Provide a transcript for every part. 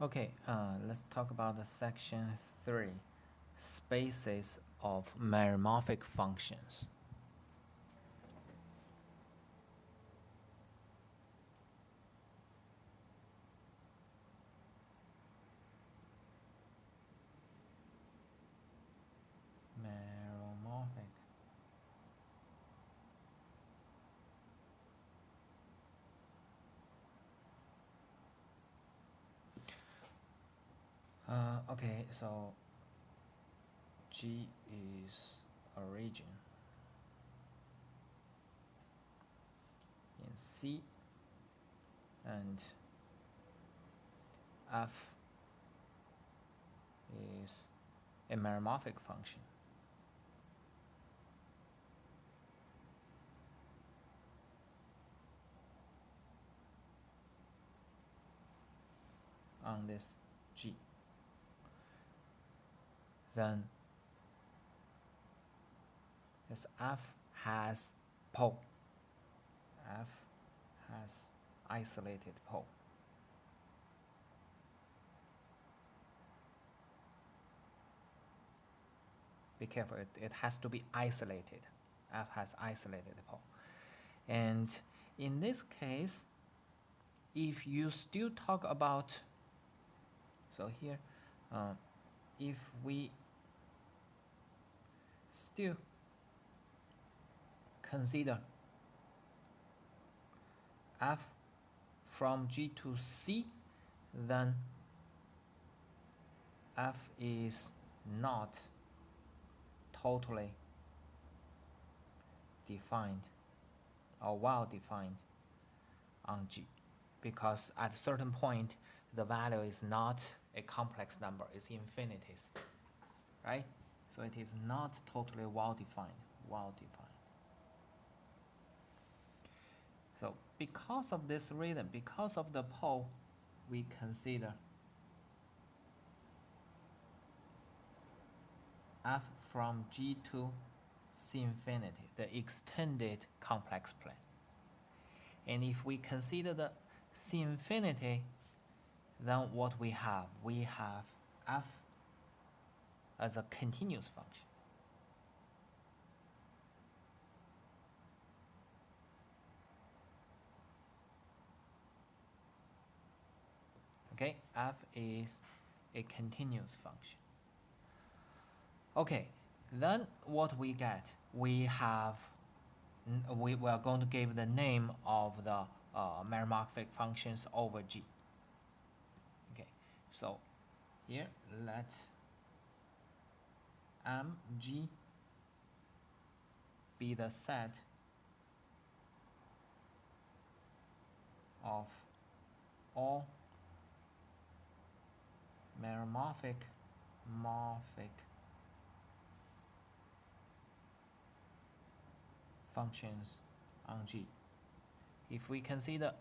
Okay, let's talk about the section 3, spaces of meromorphic functions. Meromorphic. Okay, so G is a region in C, and F is a meromorphic function. On this G. Then this F has pole. F has isolated pole. Be careful, it has to be isolated. F has isolated pole. And in this case, if you still talk about, so here, if we still consider F from G to C, then F is not totally defined or well defined on G, because at a certain point the value is not a complex number, it's infinities, right? So it is not totally well defined. So because of this reason, because of the pole, we consider F from G to C infinity, the extended complex plane. And if we consider the C infinity, then what we have F as a continuous function. Okay, F is a continuous function. Okay, then what we get, we have, we are going to give the name of the meromorphic functions over G. Okay, so here let Mg be the set of all meromorphic functions on G. If we consider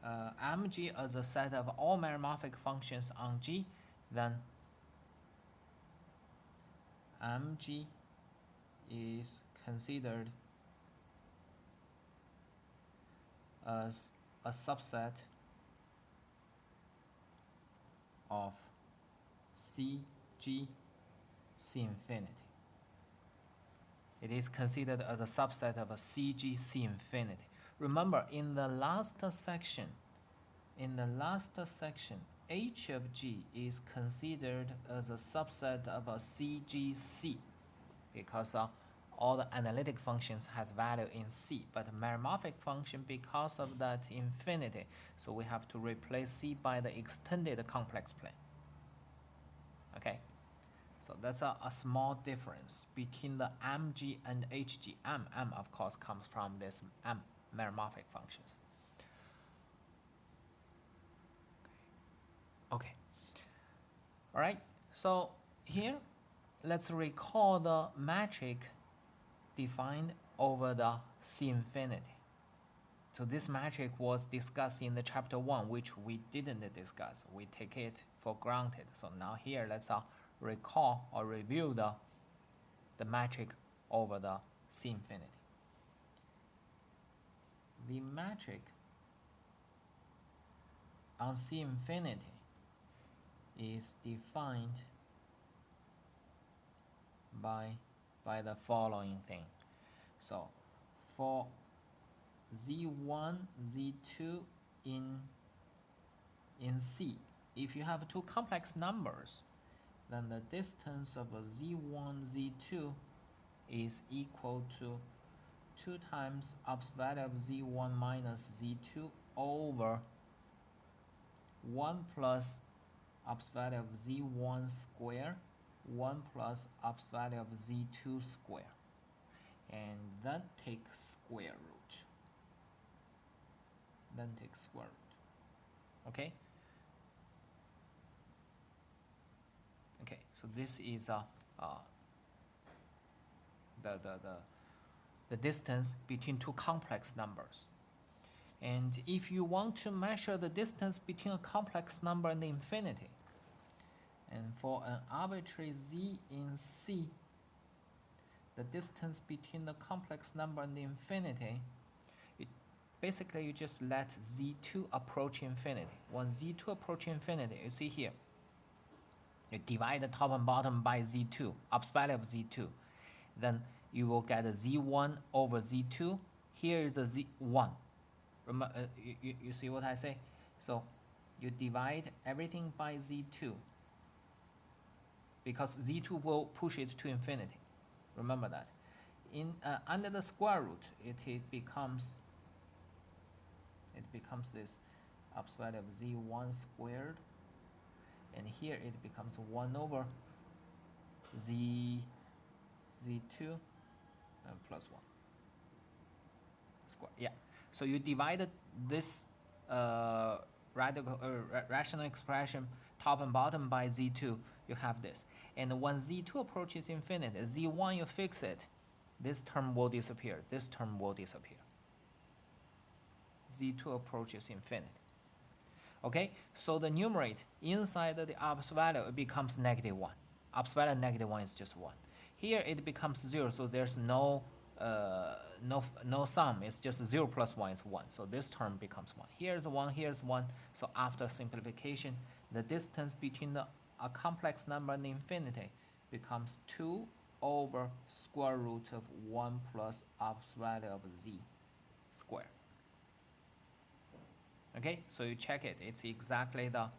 Mg as a set of all meromorphic functions on G, then Mg is considered as a subset of Cg C infinity. It is considered as a subset of a Cg C infinity. Remember, in the last section, h of G is considered as a subset of a CGC because all the analytic functions has value in C, but meromorphic function, because of that infinity, so we have to replace C by the extended complex plane. Okay, so that's a small difference between the Mg and Hg. M of course comes from this M meromorphic functions. Okay, all right, so here let's recall the metric defined over the C infinity. So this metric was discussed in the chapter 1, which we didn't discuss. We take it for granted. So now here let's recall or review the metric over the C infinity. The metric on C infinity is defined by the following thing. So for z1, z2 in C, if you have two complex numbers, then the distance of a z1, z2 is equal to 2 times ops value of z1 minus z2 over 1 plus ops value of z1 square, 1 plus ops value of z2 square, and then take square root. Okay? Okay, so this is the distance between two complex numbers. And if you want to measure the distance between a complex number and infinity, and for an arbitrary z in C, the distance between the complex number and infinity, basically you just let z2 approach infinity. When z2 approach infinity, you see here, you divide the top and bottom by z2, ops value of z2, then you will get a z1 over z2. Here is a z1. You see what I say? So you divide everything by z2 because z2 will push it to infinity. Remember that. Under the square root, it becomes this ops value of z1 squared, and here it becomes 1 over z2 plus 1 square. Yeah. So you divided this rational expression top and bottom by z2, you have this. And when z2 approaches infinity, z1 you fix it, this term will disappear, this term will disappear. z2 approaches infinity. Okay, so the numerator inside the ops value becomes -1. Ops value -1 is just 1. Here it becomes 0, so there's no sum. It's just 0 plus 1 is 1. So this term becomes 1. Here's 1, here's 1. So after simplification, the distance between a complex number and infinity becomes 2 over square root of 1 plus ops value of z squared. Okay, so you check it. It's exactly the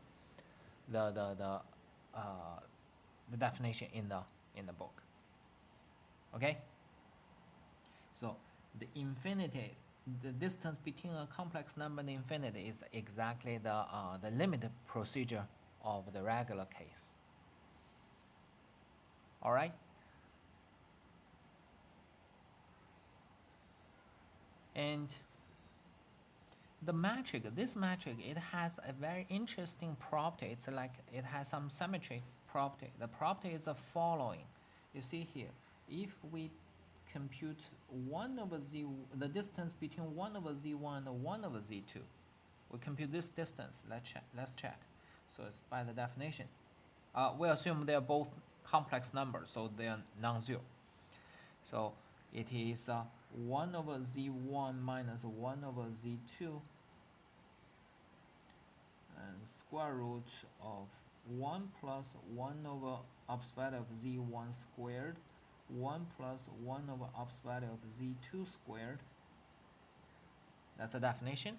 definition in the book. Okay. So the distance between a complex number and infinity is exactly the limit procedure of the regular case. All right. And the metric, this metric, it has a very interesting property. It's like it has some symmetry property. The property is the following. You see here, if we compute 1 over z, the distance between 1 over z1 and 1 over z2, we compute this distance. Let's check. So it's by the definition. We assume they are both complex numbers, so they are non-zero. So it is 1 over z1 minus 1 over z2 and square root of 1 plus 1 over ops value of z1 squared, 1 plus 1 over ops value of z2 squared. That's the definition.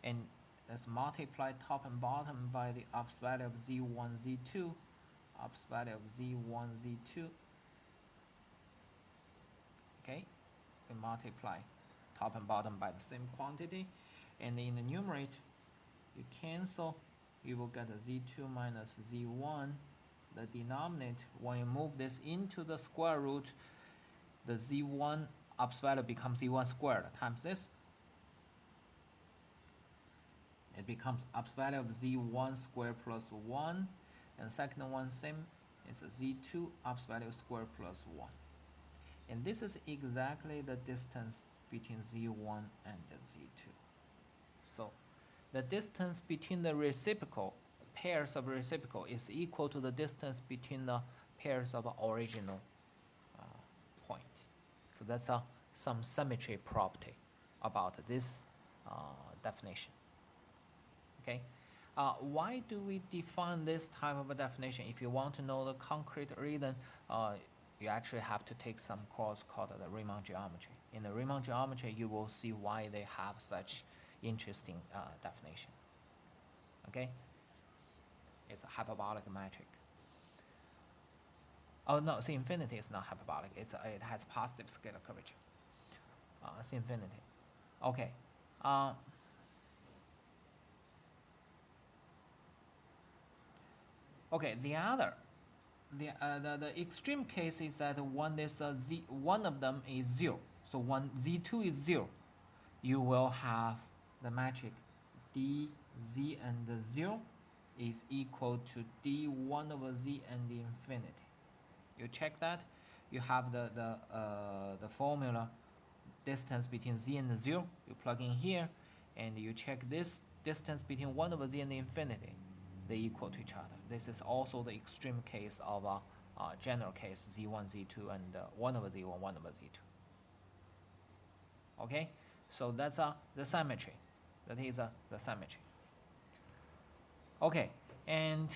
And let's multiply top and bottom by the ops value of z1, z2, ops value of z1, z2. Okay, we multiply top and bottom by the same quantity, and in the numerator you cancel, you will get a z2 minus z1. The denominator, when you move this into the square root, the z1 ops value becomes z1 squared times this. It becomes ops value of z1 squared plus 1, and second one same, it's a z2 ops value squared plus 1. And this is exactly the distance between z1 and the z2. So the distance between the reciprocal, pairs of reciprocal, is equal to the distance between the pairs of original point. So that's some symmetry property about this definition. Okay, Why do we define this type of a definition? If you want to know the concrete reason, you actually have to take some course called the Riemann geometry. In the Riemann geometry, you will see why they have such interesting definition. Okay, it's a hyperbolic metric. Oh no, C infinity is not hyperbolic. It has positive scalar curvature. C infinity. Okay. Okay. The extreme case is that one is z. One of them is 0. So one z2 is 0. You will have the metric d z and the 0 is equal to d1 over z and the infinity. You check that. You have the formula distance between z and 0. You plug in here, and you check this distance between 1 over z and the infinity. They equal to each other. This is also the extreme case of a general case z1, z2, and 1 over z1, 1 over z2. Okay, so that's the symmetry. That is the symmetry. Okay, and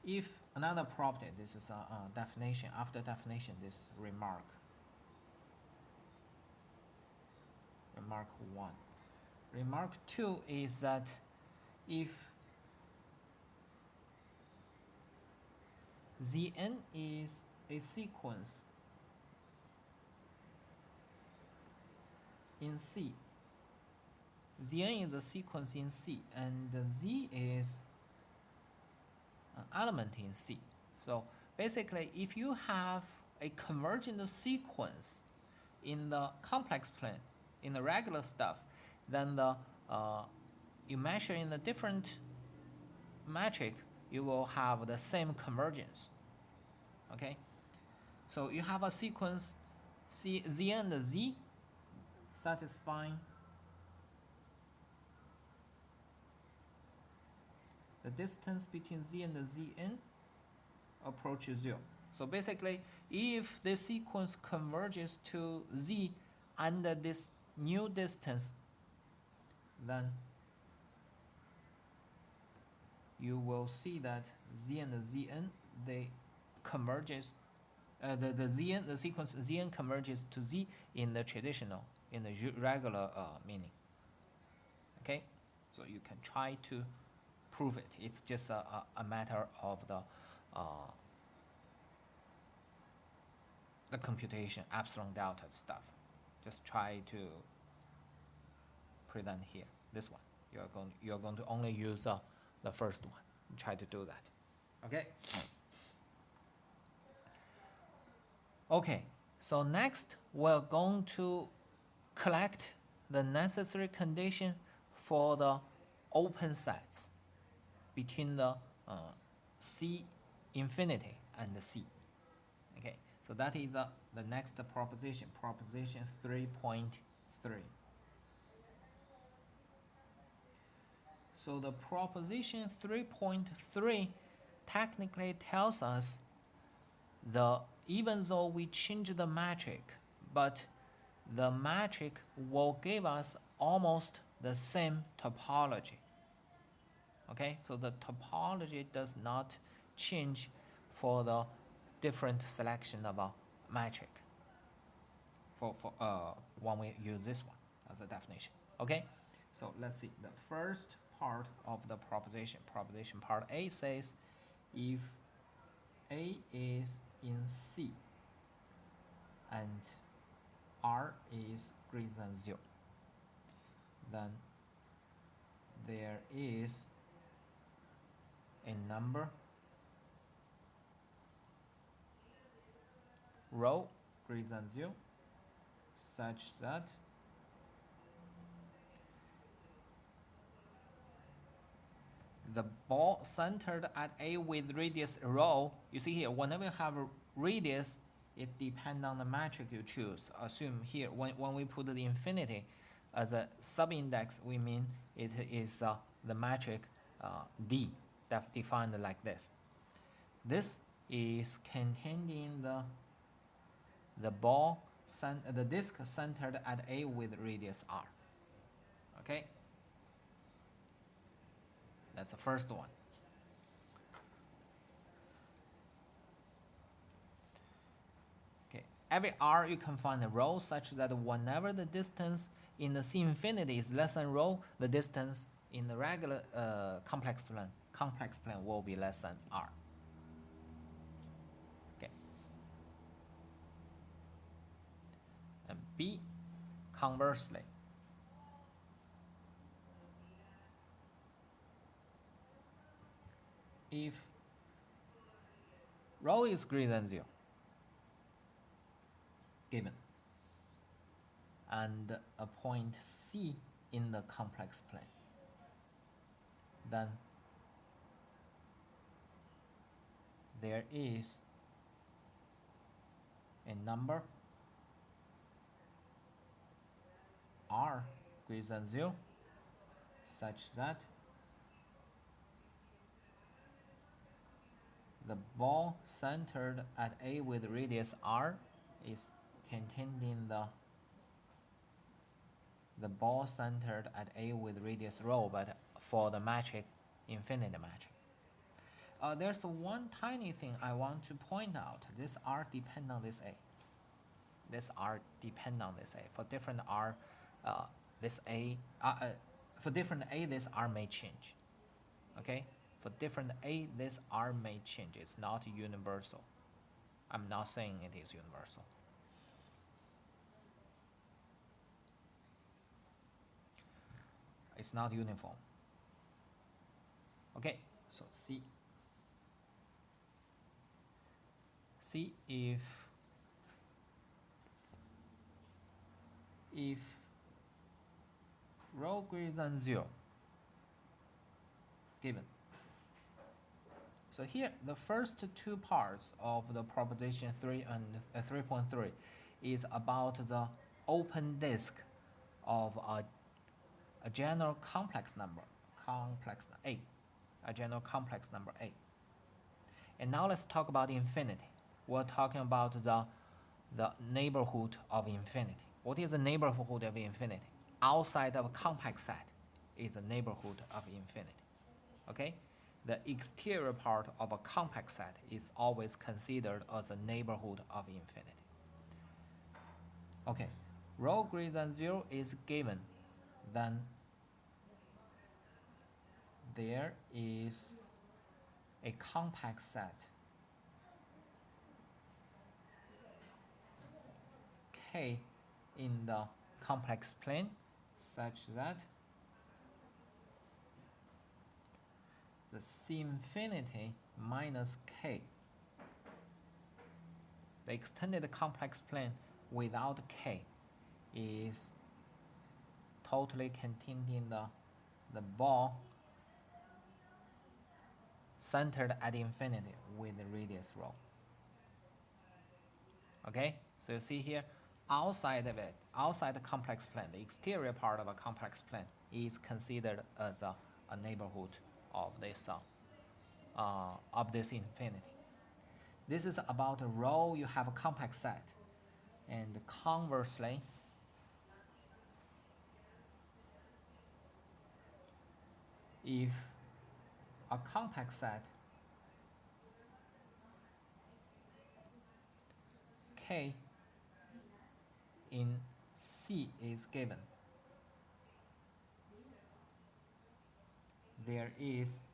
if another property, this is a definition. After definition, this remark. Remark 1. Remark 2 is that if Zn is a sequence in C, Zn is a sequence in C, and Z is an element in C. So basically, if you have a convergent sequence in the complex plane, in the regular stuff, then you measure in a different metric, you will have the same convergence. Okay, so you have a sequence C, Z and Z satisfying the distance between Z and Zn approaches 0. So basically, if this sequence converges to Z under this new distance, then you will see that Z and Zn, they converges, the sequence Zn converges to Z in the traditional, in the regular meaning. Okay, so you can try to prove it. It's just a matter of the computation, epsilon delta stuff. Just try to present here. This one, you're going to only use the first one. Try to do that. Okay. Okay. So next, we're going to collect the necessary condition for the open sets between the C infinity and the C. Okay. So that is the next proposition, proposition 3.3. So the proposition 3.3 technically tells us even though we change the metric, but the metric will give us almost the same topology. Okay, so the topology does not change for the different selection of a metric for when we use this one as a definition. Okay, so let's see the first part of the proposition. Proposition part A says if A is in C and R is greater than 0, then there is a number rho greater than 0 such that the ball centered at A with radius rho, you see here, whenever you have a radius, it depends on the metric you choose. Assume here, when we put the infinity as a subindex, we mean it is the metric D, defined like this. This is contained in the disk centered at A with radius R. Okay? That's the first one. Okay, every R you can find a row such that whenever the distance in the C infinity is less than rho, the distance in the regular complex plane will be less than R. Okay. And B, conversely, if rho is greater than 0, given, and a point C in the complex plane, then there is a number R greater than 0 such that the ball centered at A with radius R is contained in the ball centered at A with radius rho, but for the metric infinite metric. There's one tiny thing I want to point out. This R depends on this A. This R depends on this A. For different R, this A, for different A, this R may change. Okay? For different A, this R may change. It's not universal. I'm not saying it is universal. It's not uniform. Okay, so C. If rho greater than 0, given. So here, the first two parts of the proposition 3 and 3.3 is about the open disk of a general complex number, a general complex number A. And now let's talk about infinity. We're talking about the neighborhood of infinity. What is the neighborhood of infinity? Outside of a compact set is the neighborhood of infinity. Okay? The exterior part of a compact set is always considered as a neighborhood of infinity. Okay, rho greater than 0 is given, then there is a compact set K in the complex plane such that the C infinity minus K, the extended complex plane without K, is totally contained in the ball centered at infinity with the radius rho. Okay, so you see here, outside of it, outside the complex plane, the exterior part of a complex plane is considered as a neighborhood of this infinity. This is about a rho. You have a compact set, and conversely, if a compact set K in C is given, there is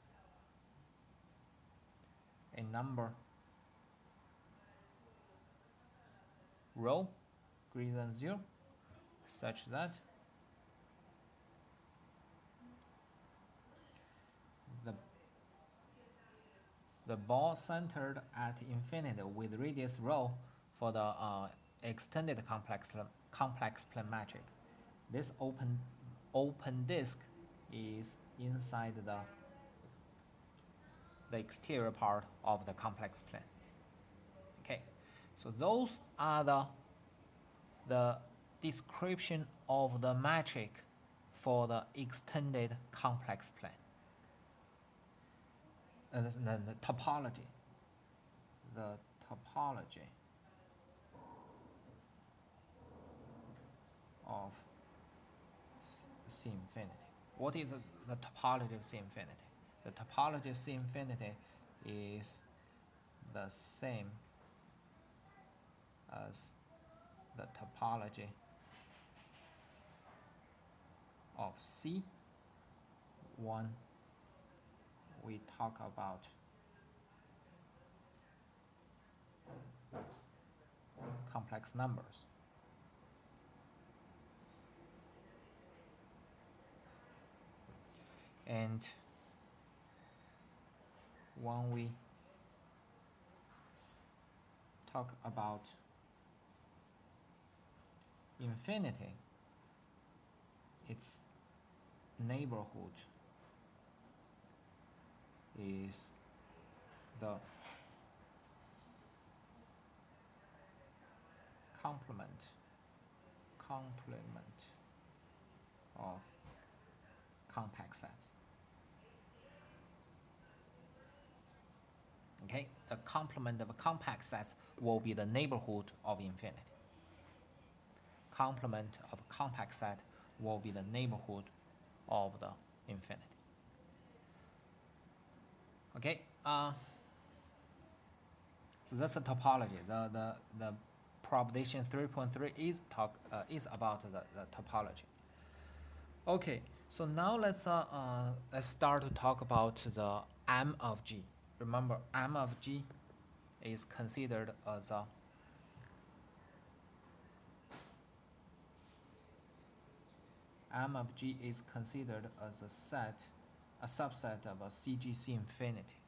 a number rho greater than 0 such that the ball centered at infinity with radius rho for the extended complex plane metric. This open disk is inside the exterior part of the complex plane. Okay, so those are the description of the metric for the extended complex plane. And then the topology of C infinity. What is the topology of C infinity? the topology of C infinity is the same as the topology of C when we talk about complex numbers. And when we talk about infinity, its neighborhood is the complement of compact sets. Okay, the complement of compact sets will be the neighborhood of infinity. Complement of a compact set will be the neighborhood of the infinity. Okay, so that's the topology. The proposition 3.3 is about the topology. Okay, so now let's start to talk about the M of G. Remember, M of G is considered as a M of G is considered as a subset of a CGC infinity.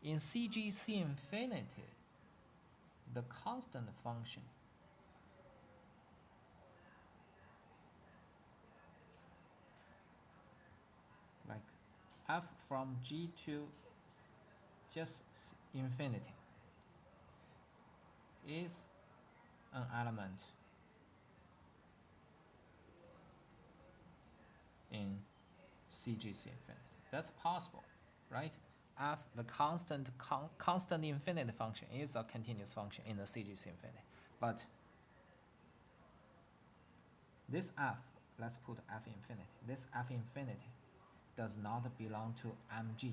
In CGC infinity, the constant function like f from G to just infinity is an element in CGC infinity. That's possible, right? F, the constant infinite function, is a continuous function in the CGC infinity. But this F, let's put F infinity. This F infinity does not belong to Mg.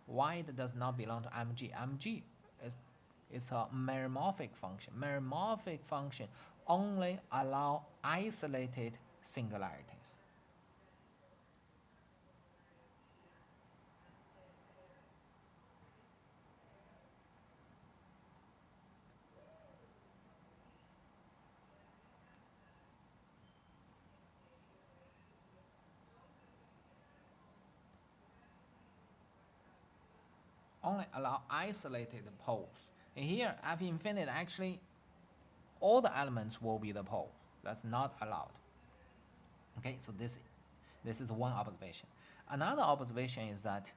Why it does not belong to Mg? Mg is a meromorphic function. Meromorphic function only allow isolated singularities. Only allow isolated poles. And here, F infinite, actually, all the elements will be the pole. That's not allowed. Okay, so this is one observation. Another observation is that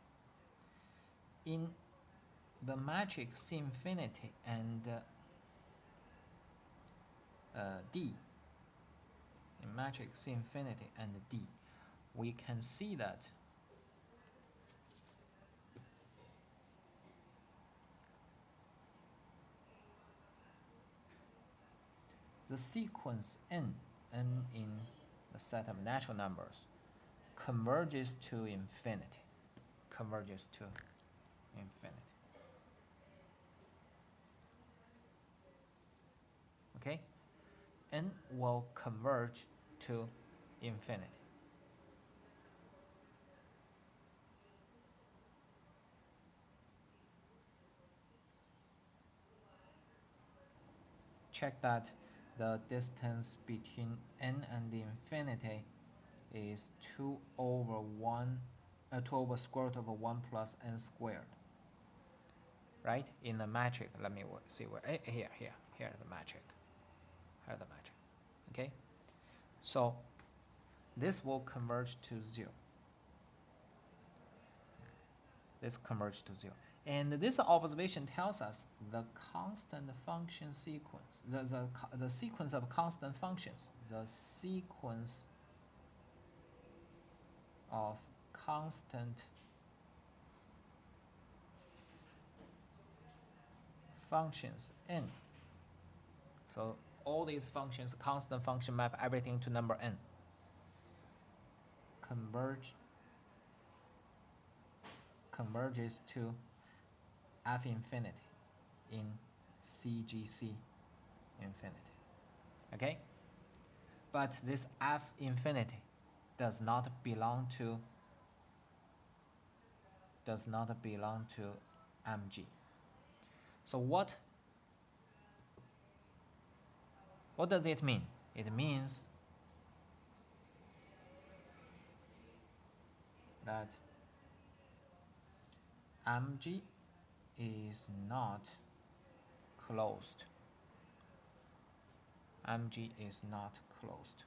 in the matrix C infinity and D, in matrix C infinity and D, we can see that the sequence n in the set of natural numbers converges to infinity. Converges to infinity. Okay? N will converge to infinity. Check that the distance between n and infinity is 2 over square root of 1 plus n squared. Right? In the metric, let me see where, here the metric. Here the metric. Okay? So this will converge to 0. This converges to 0. And this observation tells us the constant function sequence, the sequence of constant functions, the sequence of constant functions n. So all these functions, constant function, map everything to number n. Converge converges to F infinity in CGC infinity. Okay? But this F infinity does not belong to MG. So what does it mean? It means that MG is not closed. MG is not closed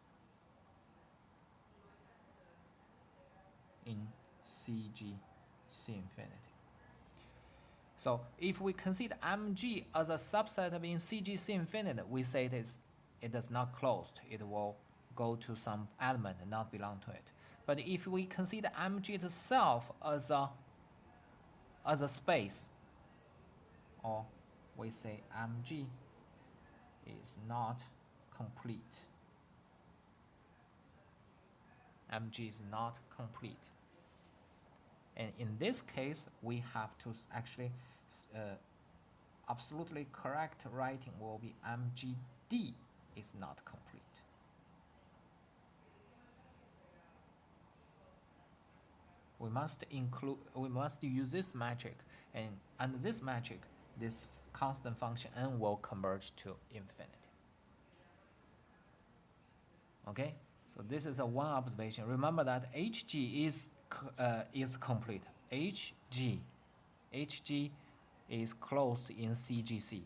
in CGC infinity. So if we consider MG as a subset of in CGC infinity, we say it is not closed. It will go to some element and not belong to it. But if we consider MG itself as a space, or we say MG is not complete. MG is not complete. And in this case, we have to actually absolutely correct writing will be MGD is not complete. We must use this metric, and under this metric, this constant function n will converge to infinity. Okay, so this is a one observation. Remember that HG is complete. HG is closed in CGC.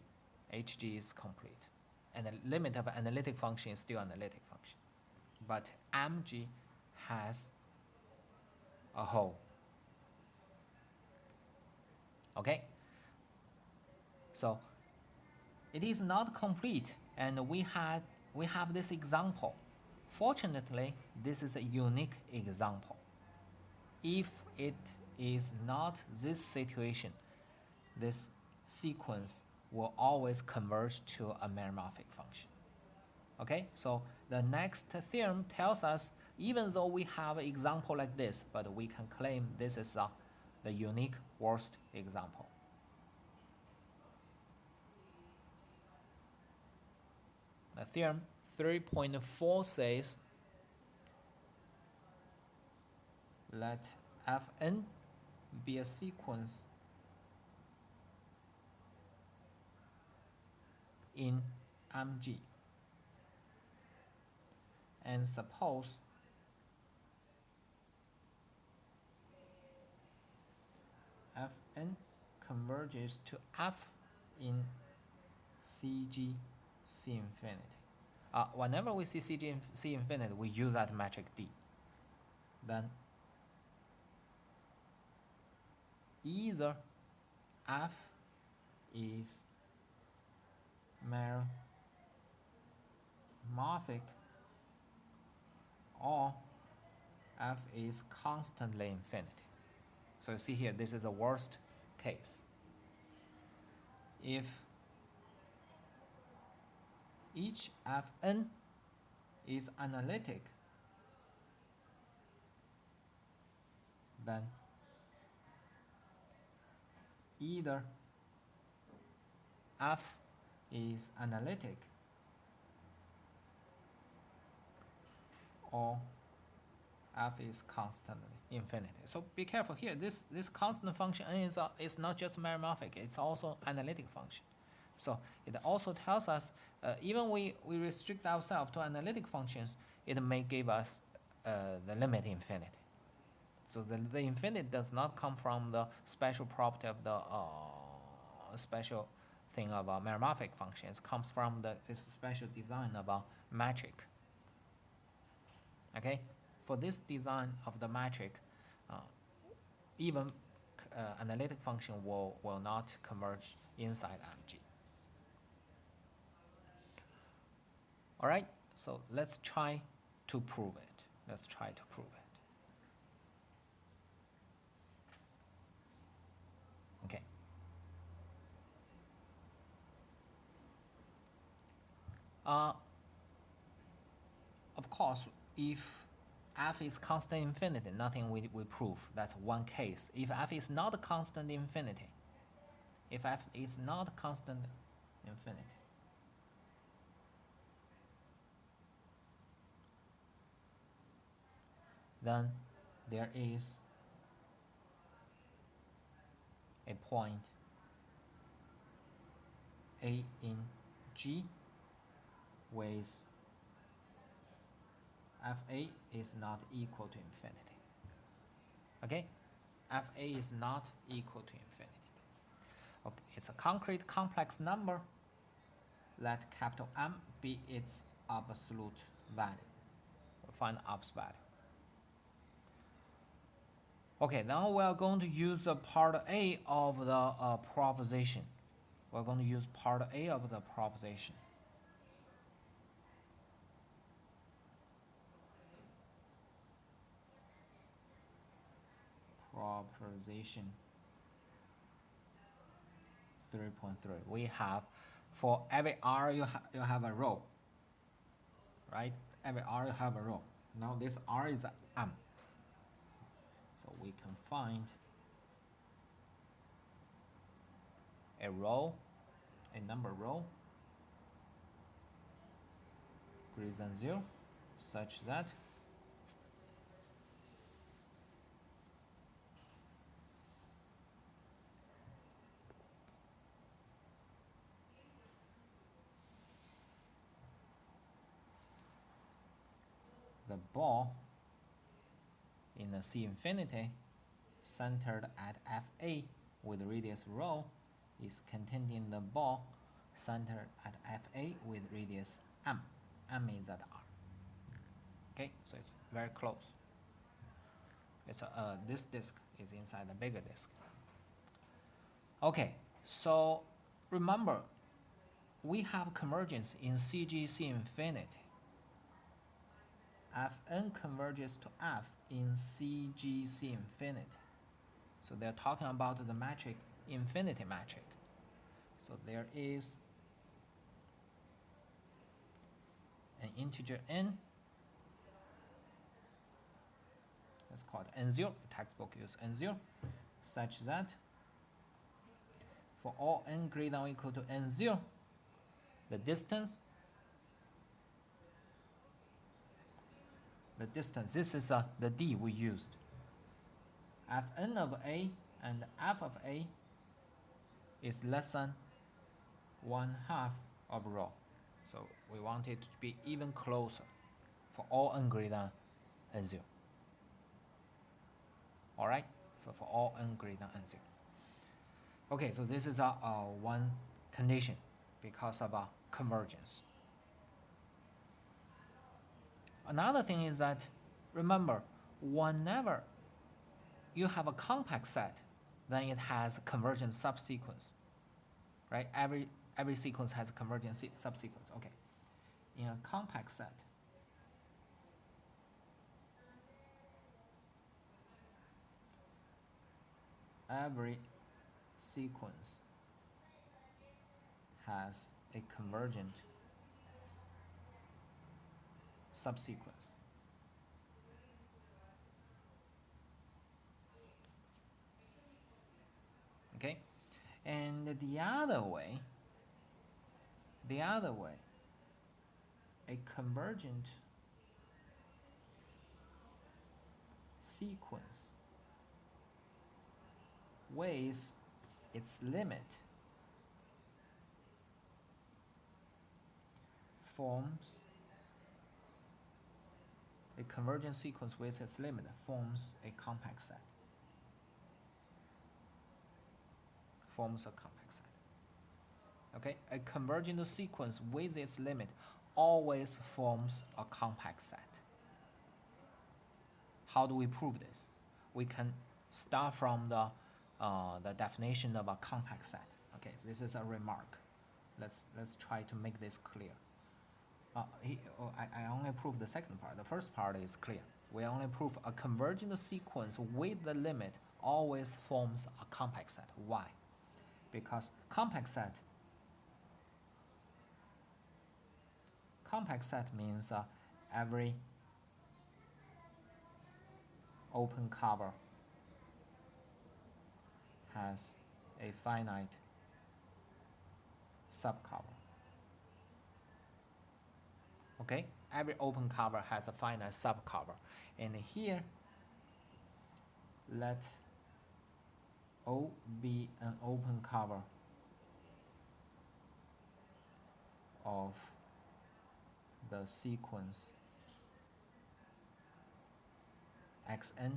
HG is complete, and the limit of analytic function is still analytic function, but MG has a hole. Okay, so it is not complete, and we have this example. Fortunately, this is a unique example. If it is not this situation, this sequence will always converge to a meromorphic function. Okay, so the next theorem tells us, even though we have an example like this, but we can claim this is the unique worst example. The theorem 3.4 says, let Fn be a sequence in MG, and suppose Fn converges to F in CGC infinity. Whenever we see CGC infinity, we use that metric D. Then either F is meromorphic or F is constantly infinity. So you see here, this is a worst case. If each Fn is analytic, then either F is analytic or F is constantly infinity. So be careful here. This constant function n is not just meromorphic, it's also analytic function. So it also tells us, even we restrict ourselves to analytic functions, it may give us the limit infinity. So the infinite does not come from the special property of the special thing of a meromorphic function. It comes from this special design of a metric. Okay, for this design of the metric, even analytic function will not converge inside MG. All right, so let's try to prove it. Okay. Of course, if f is constant infinity, nothing we prove. That's one case. If f is not constant infinity, if f is not constant infinity, then there is a point A in G with fa is not equal to infinity. Okay, fa is not equal to infinity. Okay, it's a concrete complex number. Let capital M be its absolute value. We'll find the absolute value. Okay, now we are going to use the part A of the proposition. We're going to use part A of the proposition. Proposition 3.3. We have, for every R you have a row, right? Every R you have a row. Now this R is M. So we can find a row, a number row greater than 0, such that the ball in the C infinity centered at FA with radius rho is contained in the ball centered at FA with radius M. M is at R. Okay, so it's very close. It's this disk is inside the bigger disk. Okay, so remember, we have convergence in CGC infinity. Fn converges to F in CGC infinity. So they're talking about the metric infinity metric. So there is an integer n. Let's call it n0. The textbook uses n0, such that for all n greater than or equal to n0, the distance, this is the d we used. Fn of a and f of a is less than 1/2 of rho. So we want it to be even closer for all n greater than n0. All right, so for all n greater than n0. Okay, so this is one condition because of convergence. Another thing is that, remember, whenever you have a compact set, then it has a convergent subsequence, right? Every sequence has a convergent subsequence. Okay, in a compact set, every sequence has a convergent subsequence. Okay, and the other way, a convergent sequence with its limit forms a convergent sequence with its limit forms a compact set. Okay, a convergent sequence with its limit always forms a compact set. How do we prove this? We can start from the definition of a compact set. Okay, so this is a remark. Let's try to make this clear. I only proved the second part. The first part is clear. We only prove a convergent sequence with the limit always forms a compact set. Why? Because compact set means every open cover has a finite subcover. Okay, every open cover has a finite subcover, and here let O be an open cover of the sequence xn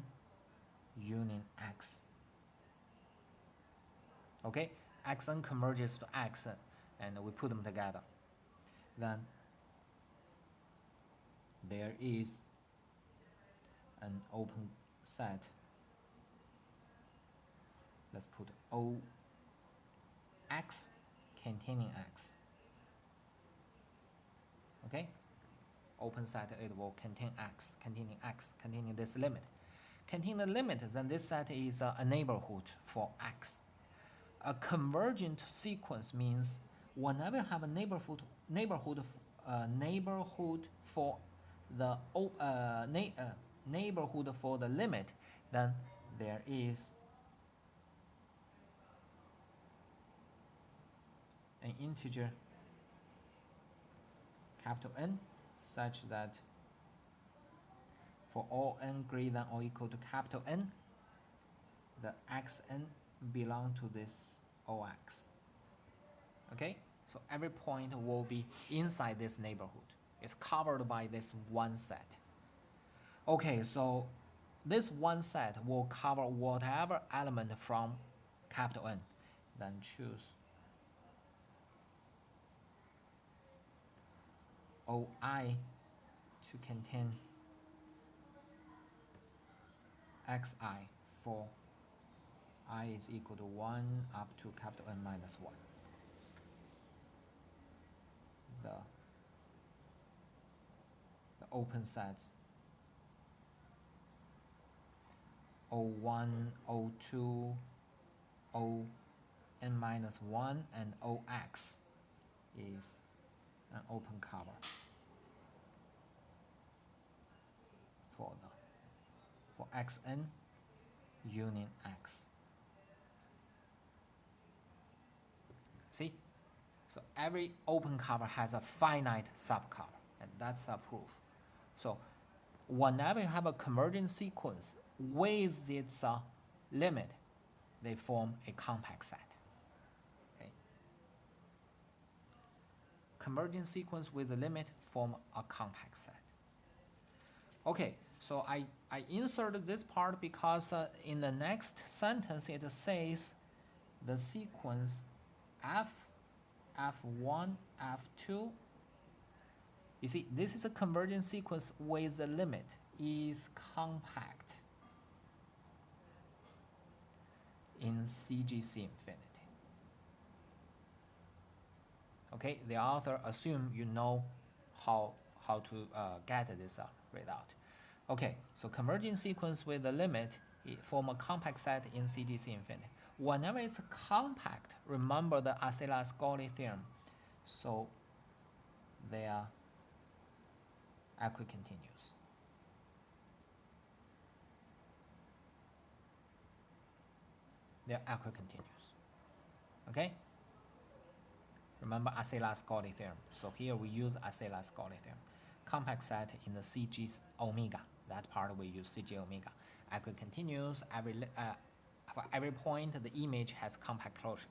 union x. Okay, xn converges to xn, and we put them together. Then there is an open set. Let's put O x containing x. Okay, open set, it will contain x, containing this limit. Containing the limit, then this set is a neighborhood for x. A convergent sequence means whenever you have a neighborhood for the neighborhood for the limit, then there is an integer capital N such that for all n greater than or equal to capital N, the xn belong to this OX. Okay, so every point will be inside this neighborhood. It's covered by this one set. Okay, so this one set will cover whatever element from capital N. Then choose OI to contain xi for I is equal to 1 up to capital N minus 1. The open sets O1, O2, O n minus 1, and OX is an open cover for xn union x. See? So every open cover has a finite subcover, and that's a proof. So whenever you have a convergent sequence with its limit, they form a compact set. Okay. Convergent sequence with a limit form a compact set. Okay, so I inserted this part because in the next sentence it says the sequence f, f1, f2. You see, this is a convergent sequence with the limit is compact in CGC infinity. Okay, the author assume you know how to get this result. Okay, so convergent sequence with the limit form a compact set in CGC infinity. Whenever it's compact, remember the Asela-Scully theorem. So they are equicontinuous. They're equicontinuous. Okay? Remember Asela-Scully theorem. So here we use Asela-Scully theorem. Compact set in the CG omega. That part we use CG omega. Equicontinuous, for every point the image has compact closure.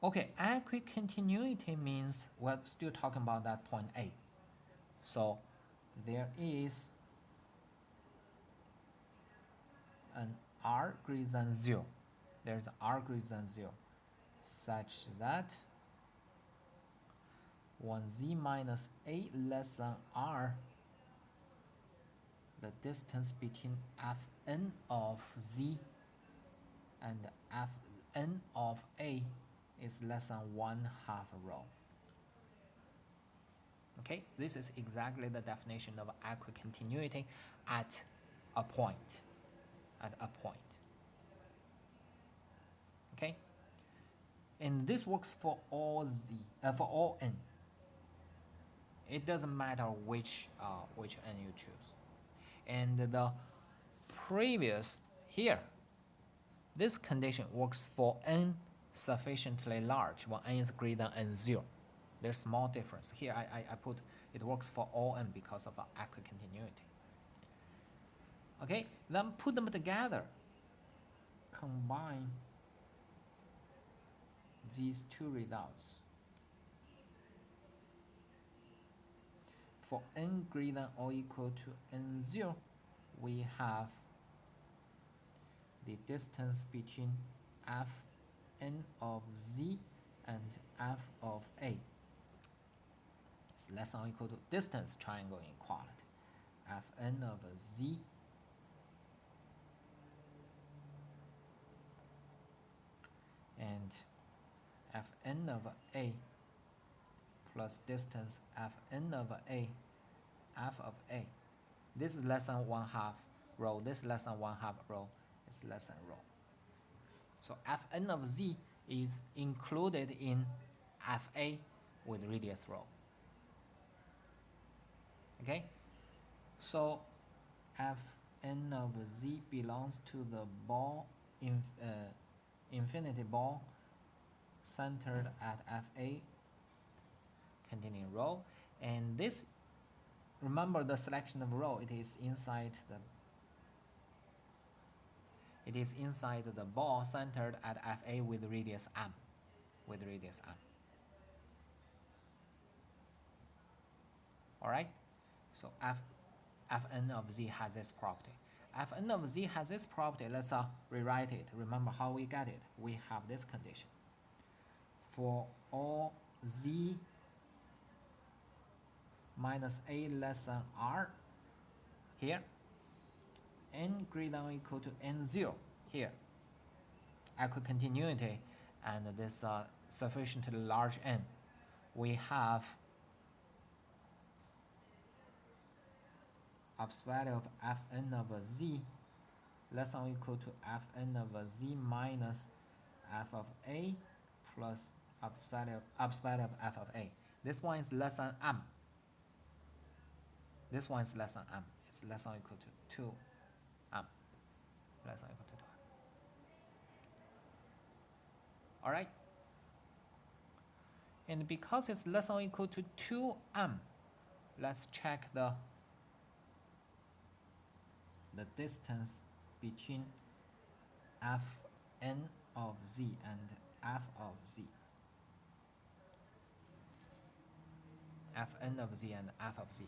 Okay, equicontinuity means we're still talking about that point A. So there is an R greater than 0. There's R greater than 0 such that when z minus a less than r, the distance between fn of z and fn of a is less than 1/2 rho. Okay, this is exactly the definition of equicontinuity at a point. Okay, and this works for all for all n. It doesn't matter which n you choose. And the previous here, this condition works for n sufficiently large when n is greater than n0. There's small difference. Here I put it works for all n because of equicontinuity. Okay, then put them together. Combine these two results. For n greater than or equal to n0, we have the distance between fn of z and f of a. It's less than or equal to distance triangle inequality. Fn of z and Fn of a plus distance Fn of a, f of a. This is less than 1/2 rho. This is less than 1/2 rho. It's less than rho. So Fn of z is included in Fa with radius rho. Okay? So Fn of z belongs to the ball infinity ball centered at Fa containing rho, and this, remember the selection of rho, it is inside the ball centered at Fa with radius m. Alright? So Fn of z has this property. Fn of z has this property. Let's rewrite it. Remember how we get it. We have this condition. For all z minus a less than r here, n greater than or equal to n0 here, equicontinuity, and this sufficiently large n, we have upper value of Fn of z less than or equal to Fn of z minus f of a plus upper value of f of a. This one is less than m. This one is less than m. It's less than or equal to 2m. Less than or equal to 2m. Alright? And because it's less than or equal to 2m, let's check the distance between Fn of z and f of z. Fn of z and f of z.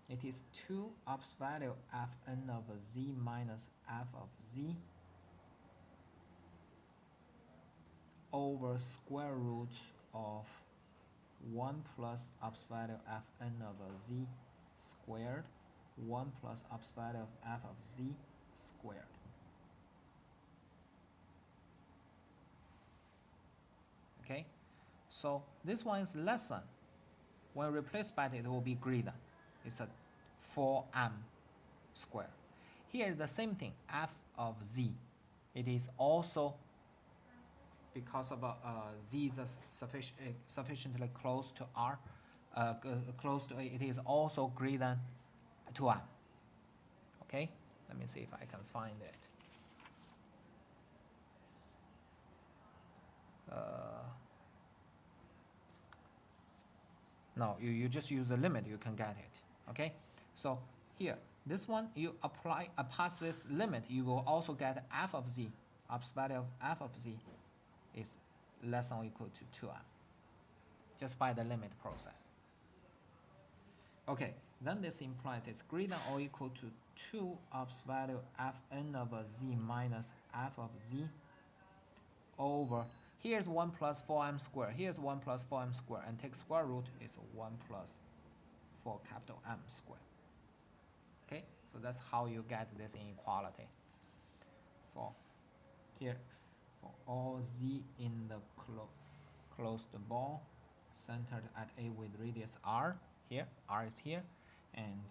It is 2 upper value Fn of z minus f of z over square root of 1 plus upper value Fn of z squared 1 plus upper value of f of z squared. Okay, so this one is less than. When replaced by it will be greater. It's a 4m squared. Here is the same thing, f of z. It is also, because of z is sufficiently close to r, close to a, it is also greater than 2m. Okay, let me see if I can find it. No, you just use the limit, you can get it. Okay, so here, this one, you pass this limit, you will also get f of z, upper value of f of z is less than or equal to 2m, just by the limit process. Okay, then this implies it's greater than or equal to 2 upper value Fn of z minus f of z over, here's 1 plus 4m squared, here's 1 plus 4m squared, and take square root is 1 plus 4 capital M squared. Okay, so that's how you get this inequality. For here, for all z in the closed ball centered at A with radius r, here, r is here, and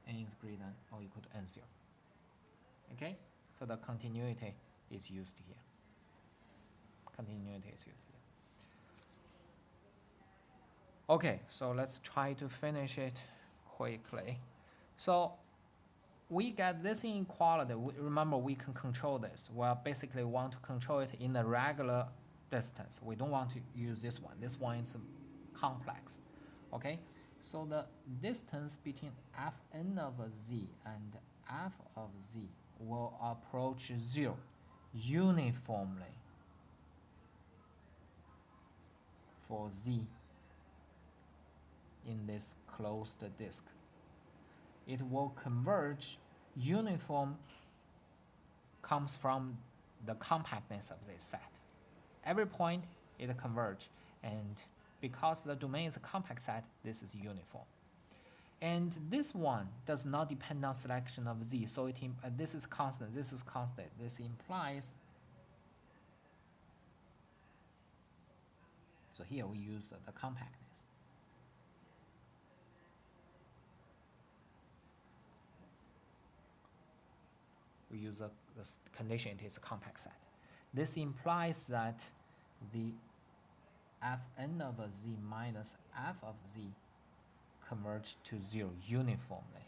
n is greater than or equal to n0. Okay, so the continuity is used here. Okay, so let's try to finish it quickly. So we get this inequality. Remember, we can control this. We basically want to control it in the regular distance. We don't want to use this one. This one is complex. Okay, so the distance between Fn of z and f of z will approach 0 uniformly for z in this closed disk. It will converge. Uniform comes from the compactness of this set. Every point it converge, and because the domain is a compact set, this is uniform. And this one does not depend on selection of z, so this is constant, this is constant. This implies, so here we use the compactness. We use the condition, it is a compact set. This implies that the Fn of z minus f of z converge to 0 uniformly.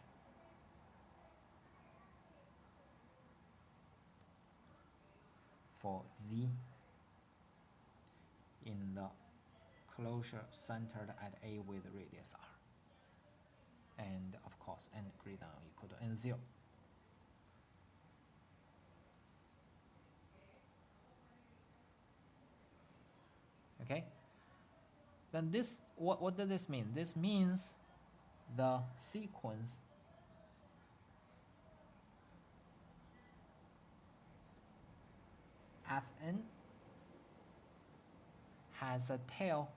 For z in the closure centered at A with radius r. And of course, n greater than or equal to n0. Okay? Then this, what does this mean? This means the sequence Fn has the tail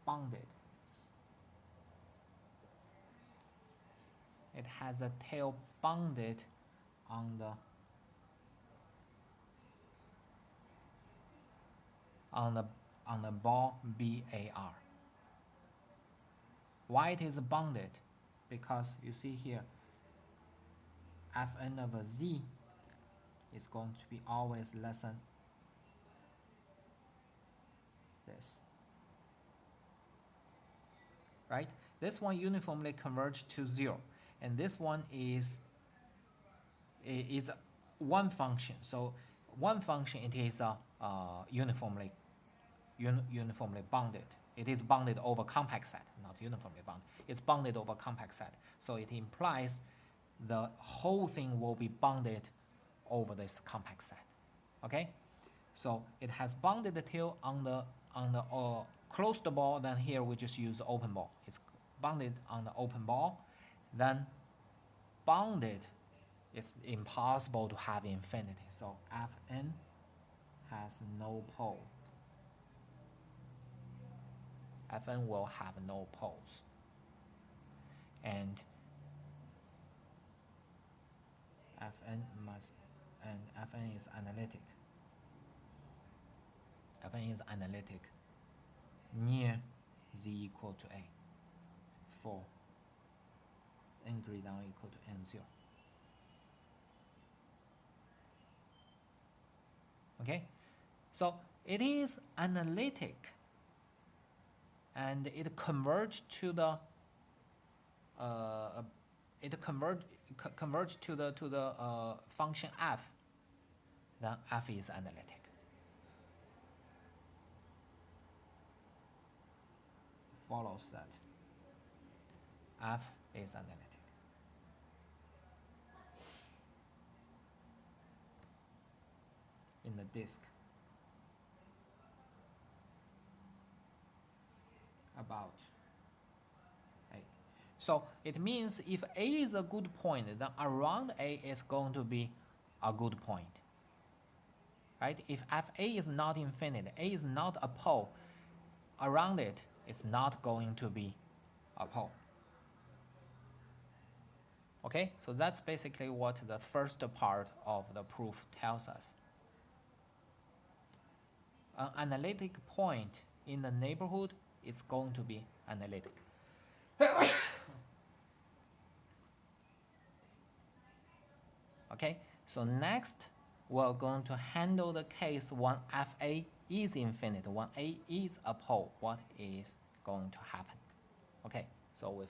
bounded. It has a tail bounded on the ball BAR. Why it is bounded? Because you see here, Fn of z is going to be always less than this. Right? This one uniformly converge to 0, and this one is one function. So one function, it is uniformly bounded. It is bounded over compact set, not uniformly bounded. It's bounded over compact set. So it implies the whole thing will be bounded over this compact set. Okay? So it has bounded the tail on the closed ball. Then here we just use the open ball. It's bounded on the open ball. Then bounded, it's impossible to have infinity. So Fn has no pole. Fn will have no poles. And Fn is analytic. Fn is analytic near z equal to a for n greater than or equal to n0. Okay, so it is analytic, and it converge to the converge to the function f. Then f is analytic. Follows that f is analytic. In the disk about A. So it means if A is a good point, then around A is going to be a good point. Right? If Fa is not infinite, A is not a pole, around it is not going to be a pole. Okay, so that's basically what the first part of the proof tells us. An analytic point in the neighborhood is going to be analytic. Okay, so next we're going to handle the case when FA is infinite, when A is a pole, what is going to happen? Okay, so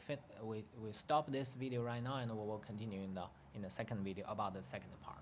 we stop this video right now, and we will continue in the second video about the second part.